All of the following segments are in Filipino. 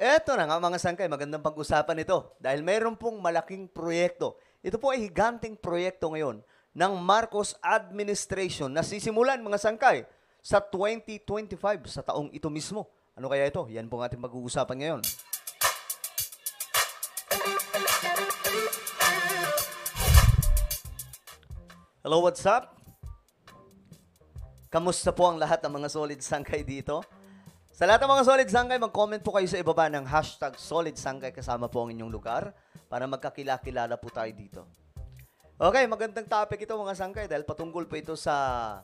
Eto na nga mga sangkay, magandang pag-usapan ito dahil mayroon pong malaking proyekto. Ito po ay higanting proyekto ngayon ng Marcos Administration na sisimulan mga sangkay sa 2025, sa taong ito mismo. Ano kaya ito? Yan po ang ating mag-uusapan ngayon. Hello, what's up? Kamusta po ang lahat ng mga solid sangkay dito? Sa lahat ng mga solid sangkay, mag-comment po kayo sa ibaba ng hashtag solid sangkay kasama po ang inyong lugar para magkakilala po tayo dito. Okay, magandang topic ito mga sangkay dahil patungkol po ito sa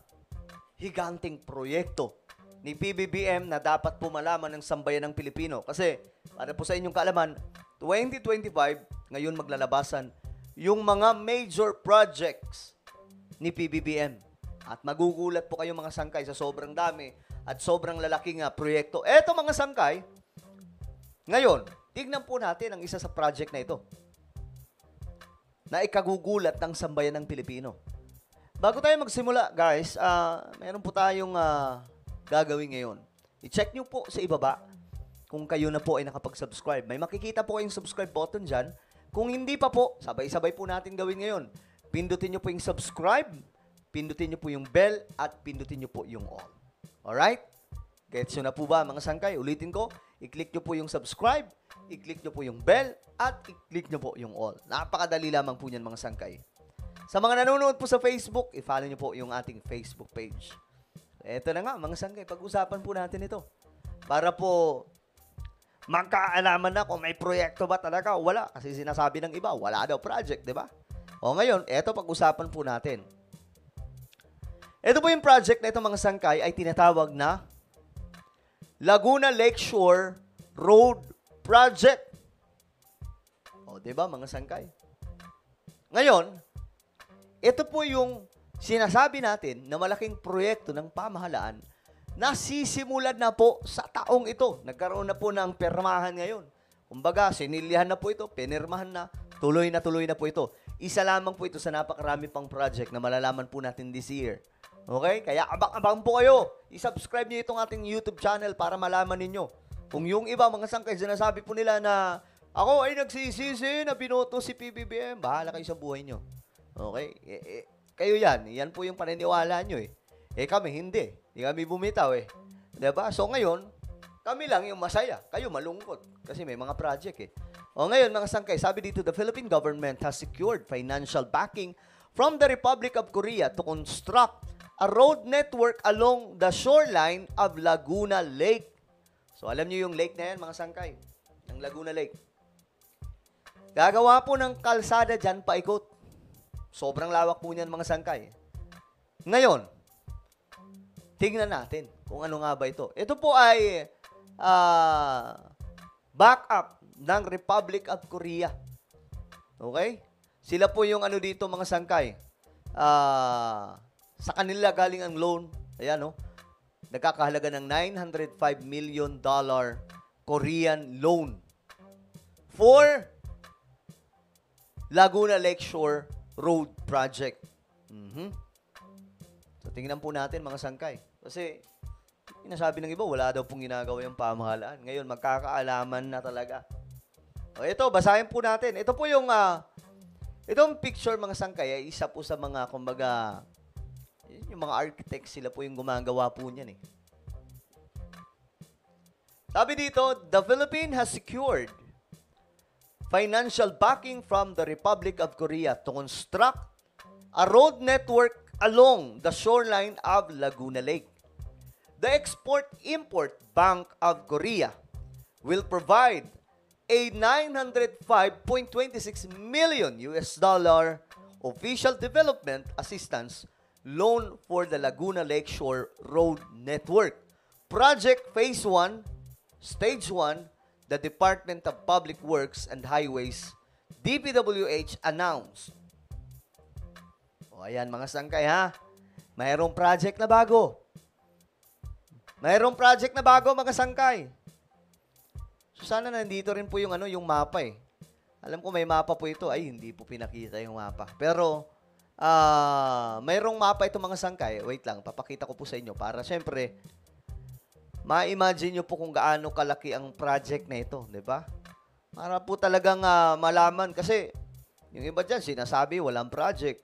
higanting proyekto ni PBBM na dapat po malaman ng sambayan ng Pilipino. Kasi, para po sa inyong kaalaman, 2025, ngayon maglalabasan yung mga major projects ni PBBM. At magugulat po kayo mga sangkay sa sobrang dami at sobrang lalaking proyekto. Eto mga sangkay, ngayon, tignan po natin ang isa sa project na ito na ikagugulat ng sambayan ng Pilipino. Bago tayo magsimula, guys, meron po tayong gagawin ngayon. I-check nyo po sa ibaba kung kayo na po ay nakapag-subscribe. May makikita po kayong subscribe button dyan. Kung hindi pa po, sabay-sabay po natin gawin ngayon. Pindutin nyo po yung subscribe, pindutin nyo po yung bell, at pindutin nyo po yung all. Alright? Gets nyo na po ba mga sangkay? Ulitin ko, i-click nyo po yung subscribe, i-click nyo po yung bell, at i-click nyo po yung all. Napakadali lamang po niyan mga sangkay. Sa mga nanonood po sa Facebook, i-follow nyo po yung ating Facebook page. Eto na nga mga sangkay, pag-usapan po natin ito. Para po magkaalaman na kung may proyekto ba talaga o wala. Kasi sinasabi ng iba, wala daw project, di ba? O ngayon, eto pag-usapan po natin. Ito po yung project na ito mga sangkay ay tinatawag na Laguna Lakeshore Road Project. O, diba mga sangkay? Ngayon, ito po yung sinasabi natin na malaking proyekto ng pamahalaan na sisimulan na po sa taong ito. Nagkaroon na po ng permahan ngayon. Kumbaga, sinilihan na po ito, pinirmahan na tuloy na po ito. Isa lamang po ito sa napakarami pang project na malalaman po natin this year. Okay? Kaya abang-abang po kayo. I-subscribe niyo itong ating YouTube channel para malaman ninyo. Kung yung iba, mga sangkay, sinasabi po nila na ako ay nagsisisi na binoto si PBBM, bahala kayo sa buhay nyo. Okay? Kayo yan. Yan po yung paniniwala nyo eh. Kami hindi. Hindi kami bumitaw eh. Diba? So ngayon, kami lang yung masaya. Kayo malungkot. Kasi may mga project eh. O ngayon, mga sangkay, sabi dito, the Philippine government has secured financial backing from the Republic of Korea to construct a road network along the shoreline of Laguna Lake. So, alam niyo yung lake na yan, mga sangkay, ng Laguna Lake. Gagawa po ng kalsada dyan paikot. Sobrang lawak po niyan, mga sangkay. Ngayon, tingnan natin kung ano nga ba ito. Ito po ay backup ng Republic of Korea. Okay? Sila po yung ano dito, mga sangkay. Sa kanila galing ang loan, ayan no, nagkakahalaga ng $905 million Korean loan for Laguna Lakeshore Road Project. So, tingnan po natin mga sangkay. Kasi, sinasabi ng iba, wala daw pong ginagawa yung pamahalaan. Ngayon, magkakaalaman na talaga. O, ito, basahin po natin. Ito po yung, itong picture mga sangkay, ay isa po sa mga, kumbaga, yung mga architects, sila po yung gumagawa po niyan eh. Sabi dito, the Philippines has secured financial backing from the Republic of Korea to construct a road network along the shoreline of Laguna Lake. The Export-Import Bank of Korea will provide a $905.26 million official development assistance loan for the Laguna Lakeshore Road Network. Project Phase 1, Stage 1, the Department of Public Works and Highways, DPWH, announced. O ayan mga sangkay ha, mayroong project na bago. Mayroong project na bago mga sangkay. So sana nandito rin po yung ano, yung mapa eh. Alam ko may mapa po ito. Ay, hindi po pinakita yung mapa. Pero mayroong mapa ito mga sangkay. Wait lang, papakita ko po sa inyo para syempre Ma-imagine nyo po kung gaano kalaki ang project na ito, di ba? Para po talagang malaman kasi yung iba dyan sinasabi walang project.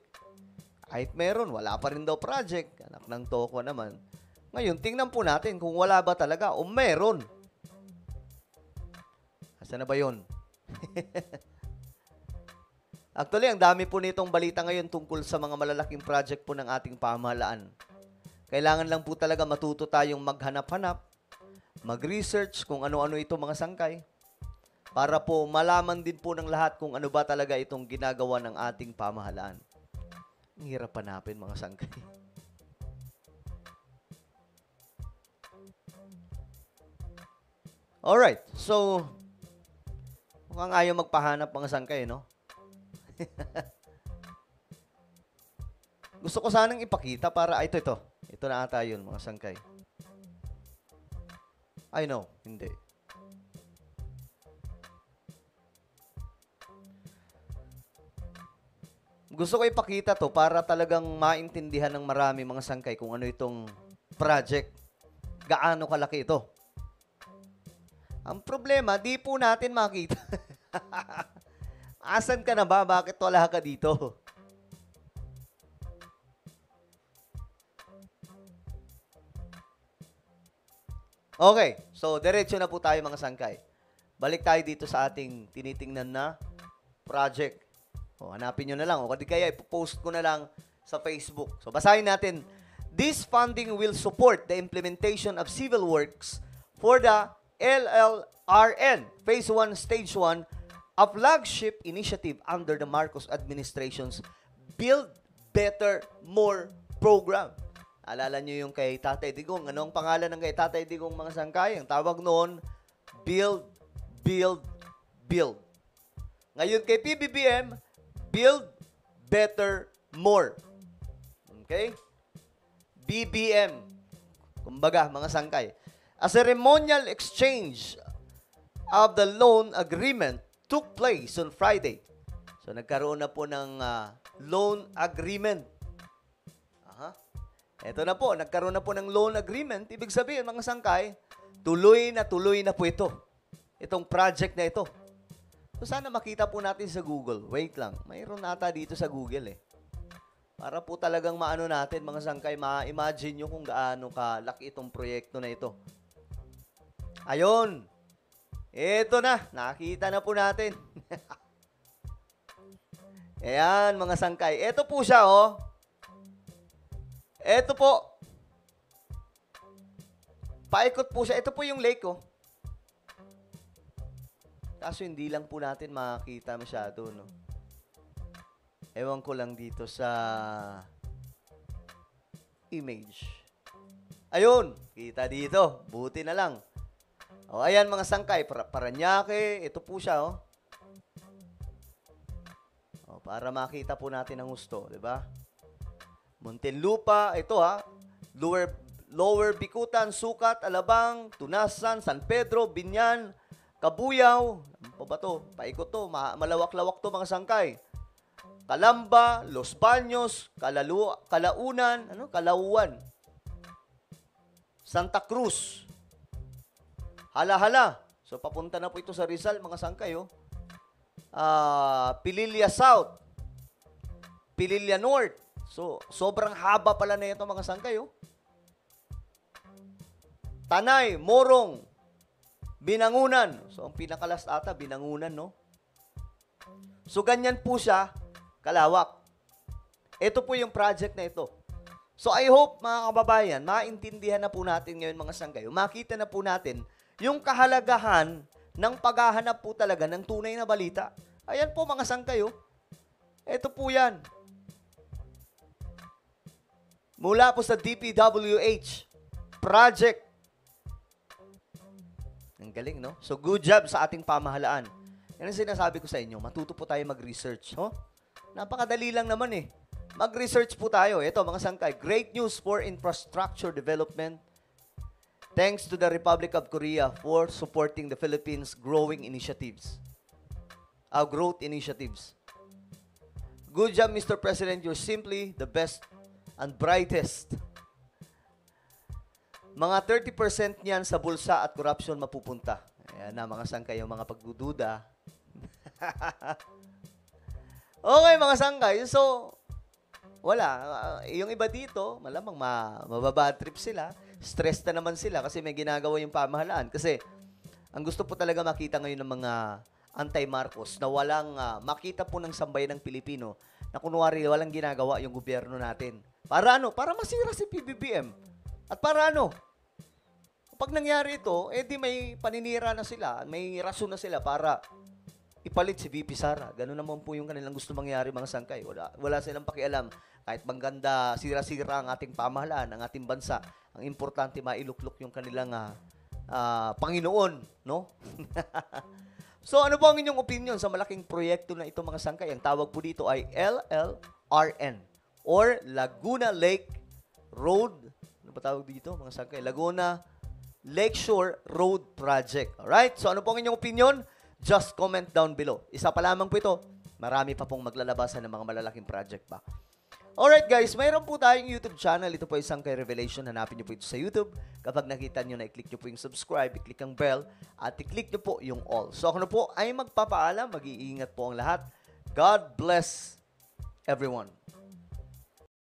Kahit meron, wala pa rin daw project. Anak ng toko naman. Ngayon, tingnan po natin kung wala ba talaga o meron. Asan na ba yun? Actually, ang dami po nitong balita ngayon tungkol sa mga malalaking project po ng ating pamahalaan. Kailangan lang po talaga matuto tayong maghanap-hanap, mag-research kung ano-ano ito mga sangkay, para po malaman din po ng lahat kung ano ba talaga itong ginagawa ng ating pamahalaan. Ang hirap hanapin mga sangkay. Alright, so mukhang ayaw magpahanap mga sangkay, no? Gusto ko sanang ipakita para, ito. Ito na ata yun, mga sangkay. I know, hindi. Gusto ko ipakita to para talagang maintindihan ng marami mga sangkay kung ano itong project. Gaano kalaki ito. Ang problema, di po natin makita. Asan ka na ba? Bakit wala ka dito? Okay, so diretso na po tayo mga sangkay. Balik tayo dito sa ating tinitingnan na project. O, hanapin nyo na lang. O, kaya ipopost ko na lang sa Facebook. So, basahin natin. This funding will support the implementation of civil works for the LLRN Phase 1, Stage 1, a flagship initiative under the Marcos administration's Build Better More program. Alala nyo yung kay Tatay Digong. Anong pangalan ng kay Tatay Digong mga sangkay? Ang tawag noon, Build, Build, Build. Ngayon kay PBBM, Build Better More. Okay? BBM. Kumbaga, mga sangkay. A ceremonial exchange of the loan agreement took place on Friday. So, nagkaroon na po ng loan agreement. Ito na po, nagkaroon na po ng loan agreement. Ibig sabihin, mga sangkay, tuloy na po ito. Itong project na ito. So, sana makita po natin sa Google. Wait lang, mayroon ata dito sa Google eh. Para po talagang maano natin, mga sangkay, ma-imagine nyo kung gaano kalaki itong proyekto na ito. Ayun. Ito na, nakita na po natin. Ayan, mga sangkay. Ito po siya, oh. Ito po. Paikot po siya. Ito po yung lake, oh. Kaso hindi lang po natin makita masyado, no? Ewan ko lang dito sa image. Ayun, kita dito. Buti na lang. O, ayan mga sangkay. Paranaque. Ito po siya, oh. O, para makita po natin ang gusto, di ba? Muntinlupa, ito ha, Lower Bikutan, Sucat, Alabang, Tunasan, San Pedro, Binyan, Kabuyaw, ano pa ba to? Paikot to, malawak-lawak to mga sangkay. Calamba, Los Baños, Calaunan, Calauan, Santa Cruz, Hala-hala. So papunta na po ito sa Rizal mga sangkay, oh. Pililla South, Pililla North. So, sobrang haba pala na ito mga sangkay, oh. Tanay, Morong, Binangunan. So, ang pinakalas ata, Binangunan, no? So, ganyan po siya, kalawak. Ito po yung project na ito. So, I hope, mga kababayan, maintindihan na po natin ngayon, mga sangkay. Makita na po natin yung kahalagahan ng paghahanap po talaga ng tunay na balita. Ayan po, mga sangkay, oh. Ito po yan. Mula po sa DPWH project. Ang galing, no? So, good job sa ating pamahalaan. Yan ang sinasabi ko sa inyo. Matuto po tayo mag-research. Oh? Napakadali lang naman eh. Mag-research po tayo. Ito, mga sangkay. Great news for infrastructure development. Thanks to the Republic of Korea for supporting the Philippines' growing initiatives. Growth initiatives. Good job, Mr. President. You're simply the best and brightest mga 30% niyan sa bulsa at corruption mapupunta. Ayan na, mga sangkay, yung mga pagdududa. Okay, mga sangkay. So, wala. Yung iba dito, malamang mababad trip sila. Stress na naman sila kasi may ginagawa yung pamahalaan. Kasi, ang gusto po talaga makita ngayon ng mga anti-Marcos na walang makita po ng sambayan ng Pilipino na kunwari walang ginagawa yung gobyerno natin. Para ano? Para masira si PBBM. At para ano? Pag nangyari ito, di may paninira na sila, may rason na sila para ipalit si VP Sara. Ganun naman po yung kanilang gusto mangyari, mga sangkay. Wala silang pakialam. Kahit mangganda, sira-sira ang ating pamahalaan, ang ating bansa. Ang importante, mailuklok yung kanilang Panginoon, no? So, ano po ang inyong opinion sa malaking proyekto na ito, mga sangkay? Ang tawag po dito ay LLRN or Laguna Lake Road. Ano ba tawag dito, mga sangkay? Laguna Lakeshore Road Project. Alright? So, ano po ang inyong opinion? Just comment down below. Isa pa lamang po ito. Marami pa pong maglalabasan ng mga malalaking project pa. Alright guys, mayroon po tayong YouTube channel. Ito po ay Sangkay Revelation. Hanapin nyo po ito sa YouTube. Kapag nakita nyo na, i-click nyo po yung subscribe, i-click ang bell, at i-click nyo po yung all. So ako na po ay magpapaalam. Mag-iingat po ang lahat. God bless everyone.